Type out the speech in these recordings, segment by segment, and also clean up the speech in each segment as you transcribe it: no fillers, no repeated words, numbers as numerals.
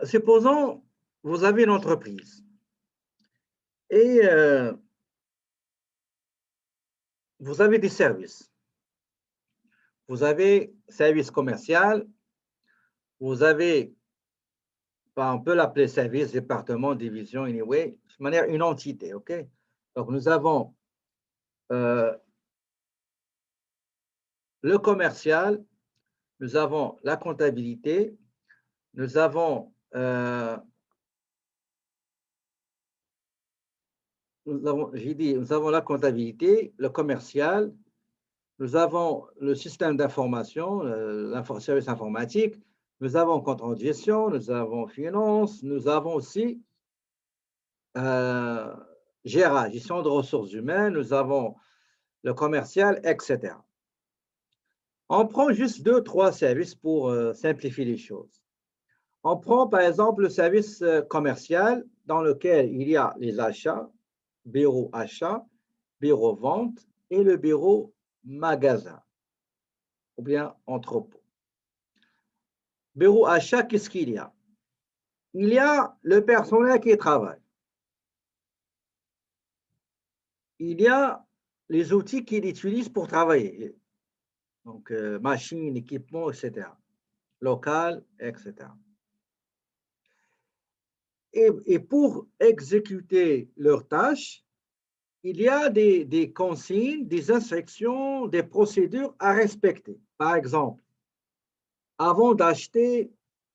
Supposons, vous avez une entreprise et vous avez des services. Vous avez service commercial, vous avez, ben, on peut l'appeler service, département, division, anyway, de manière une entité, OK? Donc, nous avons euh, le commercial, nous avons la comptabilité, nous avons, j'ai dit, nous avons la comptabilité, le commercial, nous avons le système d'information, service informatique, nous avons contrôle de gestion, nous avons finance, nous avons aussi euh, gestion de ressources humaines, nous avons le commercial, etc. On prend juste deux, trois services pour simplifier les choses. On prend par exemple le service commercial dans lequel il y a les achats, bureau achat, bureau vente et le bureau magasin ou bien entrepôt. Bureau achat, qu'est-ce qu'il y a? Il y a le personnel qui travaille. Il y a les outils qu'il utilise pour travailler. Donc, machines, équipements, etc. Local, etc. Et pour exécuter leurs tâches, il y a des consignes, des instructions, des procédures à respecter. Par exemple, avant d'acheter,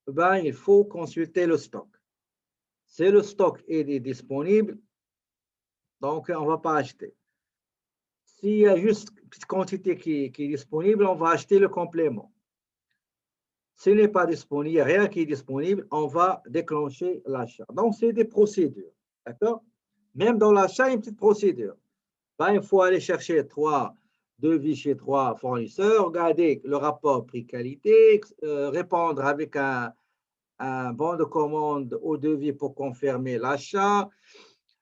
ben, il faut consulter le stock. Si le stock est disponible, donc on ne va pas acheter. S'il y a juste une petite quantité qui est disponible, on va acheter le complément. S'il n'est pas disponible, il n'y a rien qui est disponible, on va déclencher l'achat. Donc, c'est des procédures. D'accord? Même dans l'achat, il y a une petite procédure. Ben, il faut aller chercher trois devis chez trois fournisseurs, regarder le rapport prix-qualité, répondre avec un bon de commande au devis pour confirmer l'achat.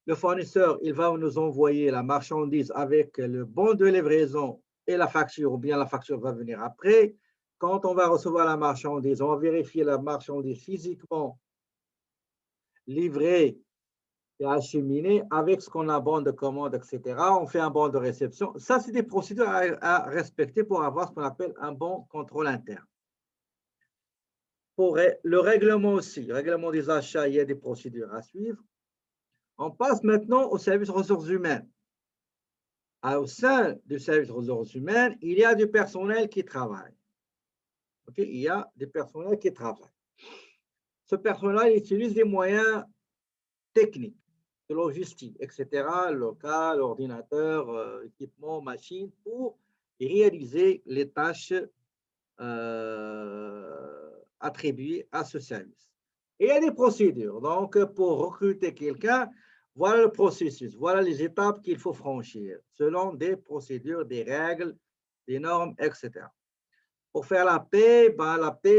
Le fournisseur, il va nous envoyer la marchandise avec le bon de livraison et la facture, ou bien la facture va venir après. Quand on va recevoir la marchandise, on va vérifier la marchandise physiquement livrée et acheminée avec ce qu'on a bon de commande, etc. On fait un bon de réception. Ça, c'est des procédures à respecter pour avoir ce qu'on appelle un bon contrôle interne. Pour le règlement aussi, le règlement des achats, il y a des procédures à suivre. On passe maintenant au service ressources humaines. Au sein du service ressources humaines, il y a du personnel qui travaille. Okay? Il y a des personnels qui travaillent. Ce personnel utilise des moyens techniques, de logistique, etc., local, ordinateur, équipement, machine, pour réaliser les tâches attribuées à ce service. Et il y a des procédures. Donc, pour recruter quelqu'un, voilà le processus, voilà les étapes qu'il faut franchir, selon des procédures, des règles, des normes, etc. Pour faire la paie, ben,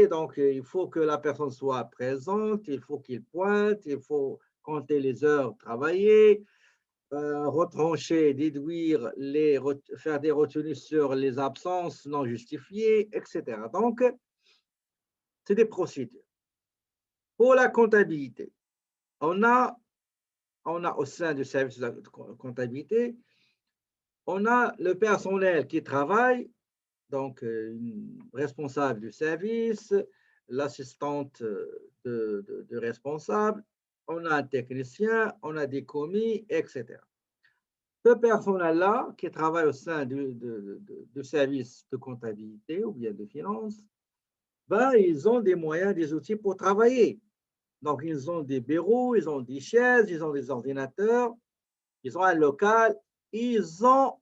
donc, il faut que la personne soit présente, il faut qu'il pointe, il faut compter les heures travaillées, retrancher, déduire, faire des retenues sur les absences non justifiées, etc. Donc, c'est des procédures. Pour la comptabilité, on a au sein du service de la comptabilité, on a le personnel qui travaille, donc responsable du service, l'assistante de responsable, on a un technicien, on a des commis, etc. Ce personnel-là qui travaille au sein du service de comptabilité ou bien de finance, ben, ils ont des moyens, des outils pour travailler. Donc, ils ont des bureaux, ils ont des chaises, ils ont des ordinateurs, ils ont un local, ils ont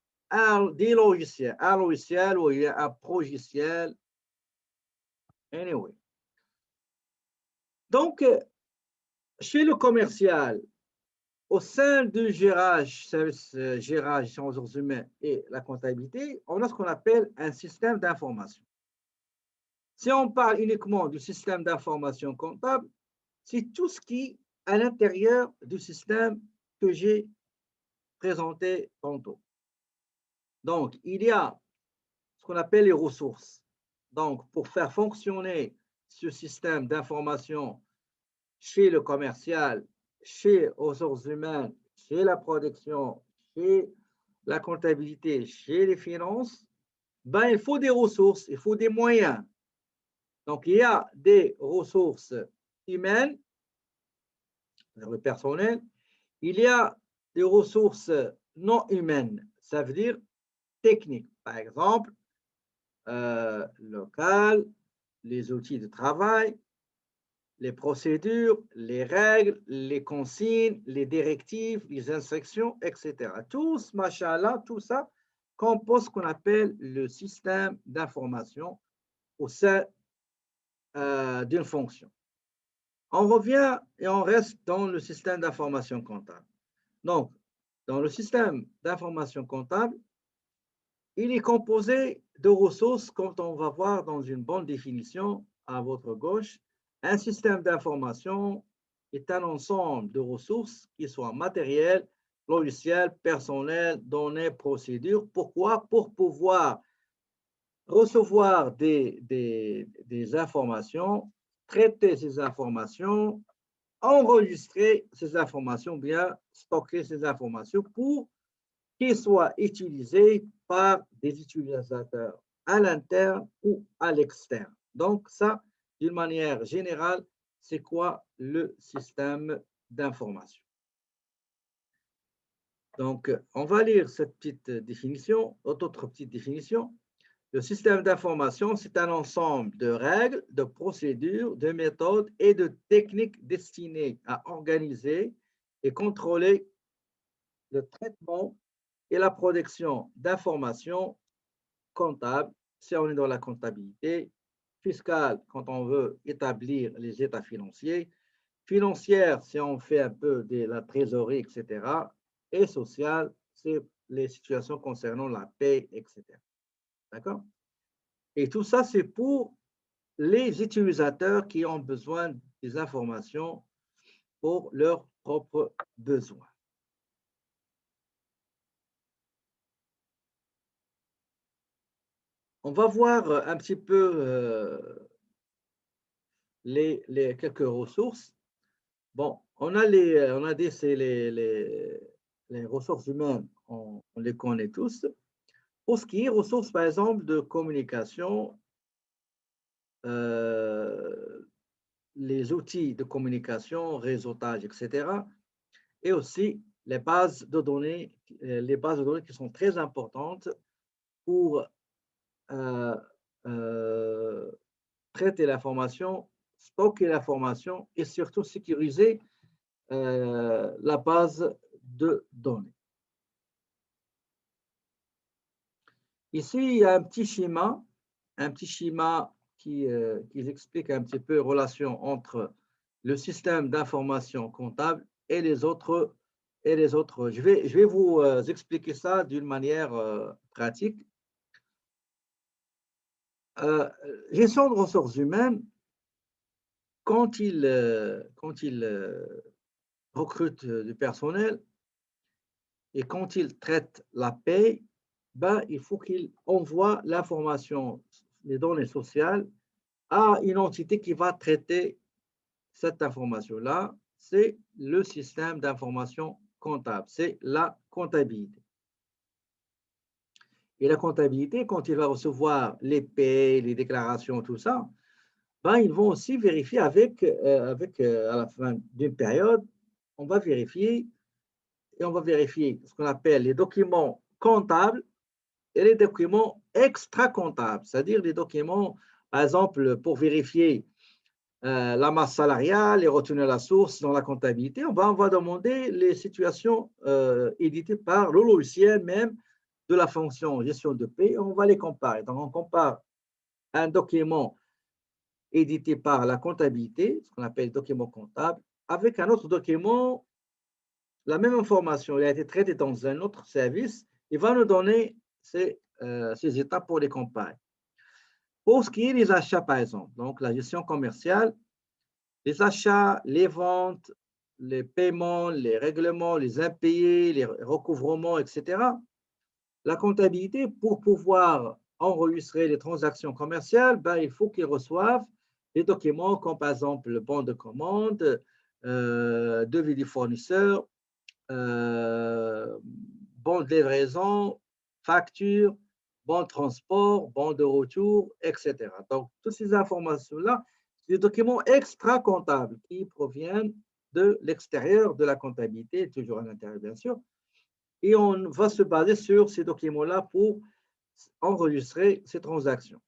des logiciels, un logiciel ou un progiciel. Anyway. Donc, chez le commercial, au sein du gérage, service gérage, ressources humaines et la comptabilité, on a ce qu'on appelle un système d'information. Si on parle uniquement du système d'information comptable, c'est tout ce qui est à l'intérieur du système que j'ai présenté tantôt. Donc, il y a ce qu'on appelle les ressources. Donc, pour faire fonctionner ce système d'information chez le commercial, chez les ressources humaines, chez la production, chez la comptabilité, chez les finances, ben, il faut des ressources, il faut des moyens. Donc, il y a des ressources humaines, le personnel, il y a des ressources non humaines, ça veut dire techniques. Par exemple, local, les outils de travail, les procédures, les règles, les consignes, les directives, les instructions, etc. Tout ce machin-là, tout ça compose ce qu'on appelle le système d'information au sein d'une fonction. On revient et on reste dans le système d'information comptable. Donc, dans le système d'information comptable, il est composé de ressources, comme on va voir dans une bonne définition à votre gauche. Un système d'information est un ensemble de ressources qui soient matérielles, logicielles, personnelles, données, procédures. Pourquoi? Pour pouvoir recevoir des informations, traiter ces informations, enregistrer ces informations, bien stocker ces informations pour qu'ils soient utilisés par des utilisateurs à l'interne ou à l'externe. Donc, ça, d'une manière générale, c'est quoi le système d'information? Donc, on va lire cette petite définition, autre petite définition. Le système d'information, c'est un ensemble de règles, de procédures, de méthodes et de techniques destinées à organiser et contrôler le traitement et la production d'informations comptables, si on est dans la comptabilité, fiscale, quand on veut établir les états financiers, financière, si on fait un peu de la trésorerie, etc., et sociale, c'est les situations concernant la paie, etc. D'accord? Et tout ça, c'est pour les utilisateurs qui ont besoin des informations pour leurs propres besoins. On va voir un petit peu les quelques ressources. Bon, on a dit c'est les ressources humaines, on les connaît tous. Pour ce qui est ressources, par exemple, de communication, les outils de communication, réseautage, etc. Et aussi les bases de données qui sont très importantes pour euh, euh, traiter l'information, stocker l'information et surtout sécuriser la base de données. Ici, il y a un petit schéma qui explique un petit peu la relation entre le système d'information comptable et les autres. Je vais vous expliquer ça d'une manière pratique. Gestion de ressources humaines, quand il recrute du personnel et quand il traite la paie, ben, il faut qu'il envoie l'information, les données sociales, à une entité qui va traiter cette information-là. C'est le système d'information comptable, c'est la comptabilité. Et la comptabilité, quand il va recevoir les paies, les déclarations, tout ça, ben, ils vont aussi vérifier à la fin d'une période, on va vérifier ce qu'on appelle les documents comptables et les documents extra-comptables, c'est-à-dire les documents, par exemple, pour vérifier la masse salariale et retenir la source dans la comptabilité, on va demander les situations éditées par le logiciel même de la fonction gestion de paie, on va les comparer. Donc, on compare un document édité par la comptabilité, ce qu'on appelle document comptable, avec un autre document, la même information, il a été traité dans un autre service, il va nous donner ces étapes pour les comparer. Pour ce qui est des achats, par exemple, donc la gestion commerciale, les achats, les ventes, les paiements, les règlements, les impayés, les recouvrements, etc. La comptabilité, pour pouvoir enregistrer les transactions commerciales, ben, il faut qu'ils reçoivent des documents comme par exemple le bon de commande, devis du fournisseur, bon de livraison, facture, bon de transport, bon de retour, etc. Donc, toutes ces informations-là, c'est des documents extra-comptables qui proviennent de l'extérieur de la comptabilité, toujours à l'intérieur, bien sûr. Et on va se baser sur ces documents-là pour enregistrer ces transactions.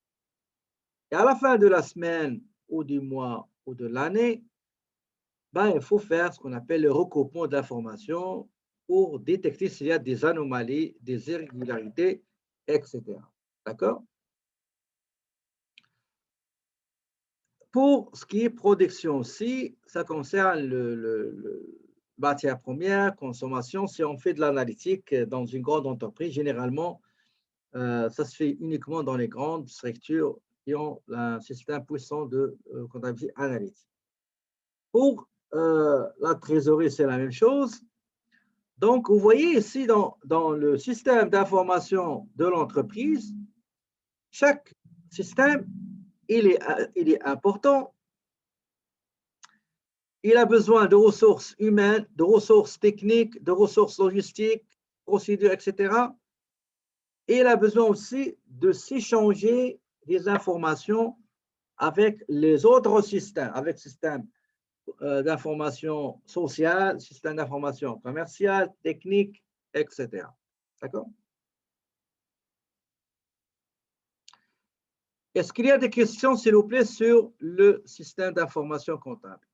Et à la fin de la semaine ou du mois ou de l'année, ben, il faut faire ce qu'on appelle le recoupement d'informations pour détecter s'il y a des anomalies, des irrégularités, etc. D'accord? Pour ce qui est production aussi, ça concerne le matière première, consommation. Si on fait de l'analytique dans une grande entreprise, généralement, ça se fait uniquement dans les grandes structures qui ont un système puissant de comptabilité analytique. Pour la trésorerie, c'est la même chose. Donc, vous voyez ici dans le système d'information de l'entreprise, chaque système, il est important. Il a besoin de ressources humaines, de ressources techniques, de ressources logistiques, procédures, etc. Et il a besoin aussi de s'échanger des informations avec les autres systèmes, avec le système d'information sociale, système d'information commerciale, technique, etc. D'accord? Est-ce qu'il y a des questions, s'il vous plaît, sur le système d'information comptable?